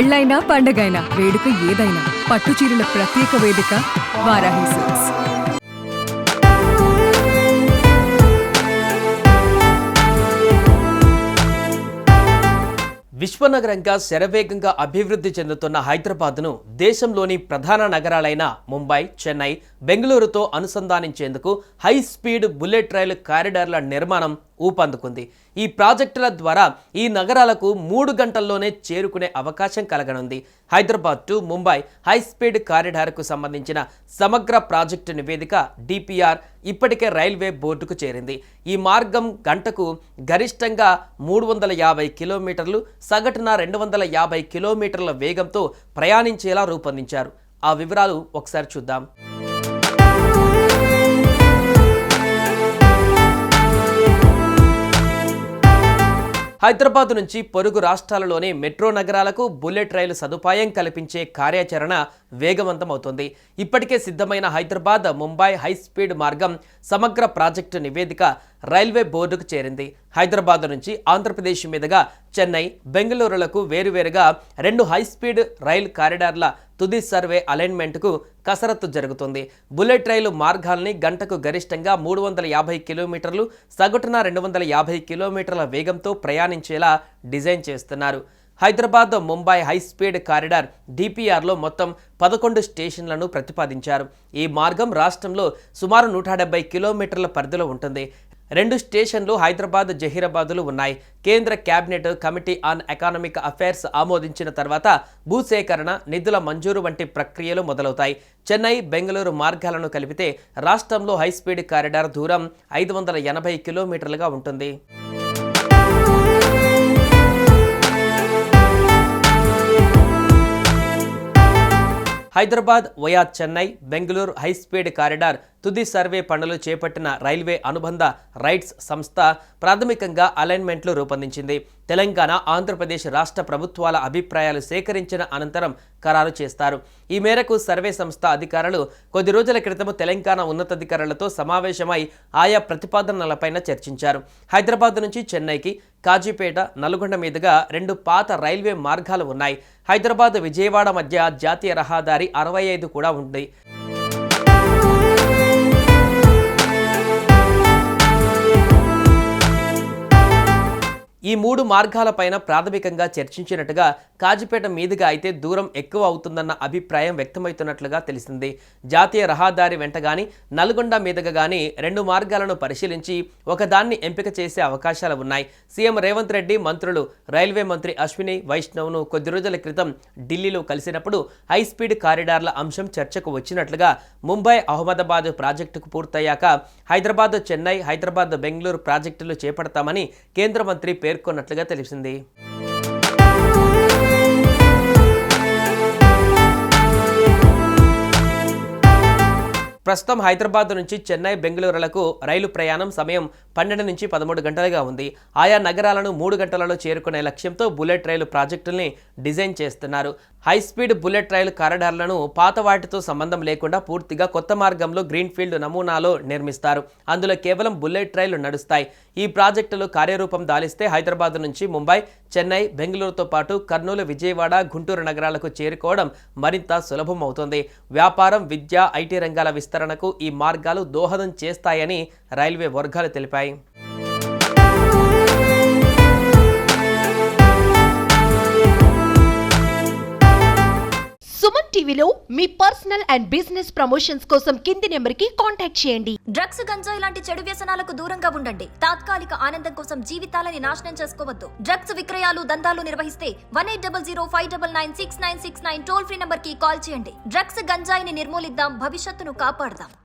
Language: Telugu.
పెళ్ళైనా పండగైనా వేడుక ఏదైనా పట్టు చీరల ప్రత్యేక వేదిక వారాహి సిల్క్స్. విశ్వనగరంగా శరవేగంగా అభివృద్ధి చెందుతున్న హైదరాబాద్ను దేశంలోని ప్రధాన నగరాలైన ముంబై, చెన్నై, బెంగళూరుతో అనుసంధానించేందుకు హై స్పీడ్ బుల్లెట్ రైలు కారిడార్ల నిర్మాణం ఊపందుకుంది. ఈ ప్రాజెక్టుల ద్వారా ఈ నగరాలకు 3 గంటల్లోనే చేరుకునే అవకాశం కలగనుంది. Hyderabad to Mumbai high speed కారిడార్కు సంబంధించిన సమగ్ర ప్రాజెక్టు నివేదిక డిపిఆర్ ఇప్పటికే రైల్వే బోర్డుకు చేరింది. ఈ మార్గం గంటకు గరిష్టంగా 350 కిలోమీటర్లు, సగటున 250 కిలోమీటర్ల వేగంతో ప్రయాణించేలా రూపొందించారు. ఆ వివరాలు ఒకసారి చూద్దాం. హైదరాబాద్ నుంచి పొరుగు రాష్ట్రాలలోని మెట్రో నగరాలకు బుల్లెట్ రైలు సదుపాయం కల్పించే కార్యాచరణ వేగవంతమవుతోంది. ఇప్పటికే సిద్ధమైన హైదరాబాద్ ముంబై హై స్పీడ్ మార్గం సమగ్ర ప్రాజెక్టు నివేదిక రైల్వే బోర్డుకు చేరింది. హైదరాబాద్ నుంచి ఆంధ్రప్రదేశ్ మీదుగా చెన్నై, బెంగళూరులకు వేరువేరుగా 2 హై స్పీడ్ రైల్ కారిడార్ల తుది సర్వే అలైన్మెంట్కు కసరత్తు జరుగుతుంది. బుల్లెట్ రైలు మార్గాల్ని గంటకు గరిష్టంగా 350 కిలోమీటర్లు, సగటున 250 కిలోమీటర్ల వేగంతో ప్రయాణించేలా డిజైన్ చేస్తున్నారు. Hyderabad Mumbai high speed corridor డిపిఆర్లో మొత్తం 11 స్టేషన్లను ప్రతిపాదించారు. ఈ మార్గం రాష్ట్రంలో సుమారు 170 కిలోమీటర్ల పరిధిలో ఉంటుంది. 2 స్టేషన్లు హైదరాబాద్, జహీరాబాద్లు ఉన్నాయి. కేంద్ర cabinet committee on economic affairs ఆమోదించిన తర్వాత భూసేకరణ, నిధుల మంజూరు వంటి ప్రక్రియలు మొదలవుతాయి. చెన్నై, బెంగళూరు మార్గాలను కలిపితే రాష్ట్రంలో హై స్పీడ్ కారిడార్ దూరం 580 కిలోమీటర్లుగా ఉంటుంది. Hyderabad via Chennai, Bengaluru high speed corridor తుది సర్వే పనులు చేపట్టిన రైల్వే అనుబంధ రైట్స్ సంస్థ ప్రాథమికంగా అలైన్మెంట్లు రూపొందించింది. తెలంగాణ, ఆంధ్రప్రదేశ్ రాష్ట్ర ప్రభుత్వాల అభిప్రాయాలు సేకరించిన అనంతరం ఖరారు చేస్తారు. ఈ మేరకు సర్వే సంస్థ అధికారులు కొద్ది రోజుల క్రితం తెలంగాణ ఉన్నతాధికారులతో సమావేశమై ఆయా ప్రతిపాదనలపైన చర్చించారు. హైదరాబాద్ నుంచి చెన్నైకి కాజీపేట, నల్గొండ మీదుగా 2 పాత రైల్వే మార్గాలు ఉన్నాయి. హైదరాబాద్, విజయవాడ మధ్య జాతీయ రహదారి 65 కూడా ఉంది. ఈ 3 మార్గాలపైన ప్రాథమికంగా చర్చించినట్టుగా కాజీపేట మీదుగా అయితే దూరం ఎక్కువ అవుతుందన్న అభిప్రాయం వ్యక్తమవుతున్నట్లుగా తెలిసింది. జాతీయ రహదారి వెంట గాని, నల్గొండ మీదుగా గాని 2 మార్గాలను పరిశీలించి ఒకదాన్ని ఎంపిక చేసే అవకాశాలు ఉన్నాయి. సీఎం రేవంత్ రెడ్డి మంత్రులు రైల్వే మంత్రి అశ్విని వైష్ణవ్ను కొద్ది రోజుల క్రితం ఢిల్లీలో కలిసినప్పుడు హై స్పీడ్ కారిడార్ల అంశం చర్చకు వచ్చినట్లుగా ముంబై, అహ్మదాబాద్ ప్రాజెక్టుకు పూర్తయ్యాక హైదరాబాద్, చెన్నై, హైదరాబాద్, బెంగళూరు ప్రాజెక్టులు చేపడతామని కేంద్ర మంత్రి పేర్కొన్నట్లుగా తెలిసింది. ప్రస్తుతం హైదరాబాద్ నుంచి చెన్నై, బెంగళూరులకు రైలు ప్రయాణం సమయం 12 నుంచి 13 గంటలుగా ఉంది. ఆయా నగరాలను 3 గంటలలో చేరుకునే లక్ష్యంతో బుల్లెట్ రైలు ప్రాజెక్టుల్ని డిజైన్ చేస్తున్నారు. హై స్పీడ్ బుల్లెట్ రైలు కారిడార్లను పాత వాటితో సంబంధం లేకుండా పూర్తిగా కొత్త మార్గంలో గ్రీన్ఫీల్డ్ నమూనాలో నిర్మిస్తారు. అందులో కేవలం బుల్లెట్ రైలు నడుస్తాయి. ఈ ప్రాజెక్టులు కార్యరూపం దాలిస్తే హైదరాబాద్ నుంచి ముంబై, చెన్నై, బెంగళూరుతో పాటు కర్నూలు, విజయవాడ, గుంటూరు నగరాలకు చేరుకోవడం మరింత సులభం అవుతుంది. వ్యాపారం, విద్య, ఐటీ రంగాల విస్తరణకు ఈ మార్గాలు దోహదం చేస్తాయని రైల్వే వర్గాలు తెలిపాయి. సుమన్ టీవీలో మీ పర్సనల్ అండ్ బిజినెస్ ప్రమోషన్స్ కోసం కింది నెంబర్కి కాంటాక్ట్ చేయండి. డ్రగ్స్, గంజాయి లాంటి చెడు వ్యసనాలకు దూరంగా ఉండండి. తాత్కాలిక ఆనందం కోసం జీవితాలని నాశనం చేసుకోవద్దు. డ్రగ్స్ విక్రయాలు, దందాలు నిర్వహిస్తే 180059969969 టోల్ ఫ్రీ నంబర్ కి కాల్ చేయండి. డ్రగ్స్, గంజాయిని నిర్మూలిద్దాం, భవిష్యత్తును కాపాడదాం.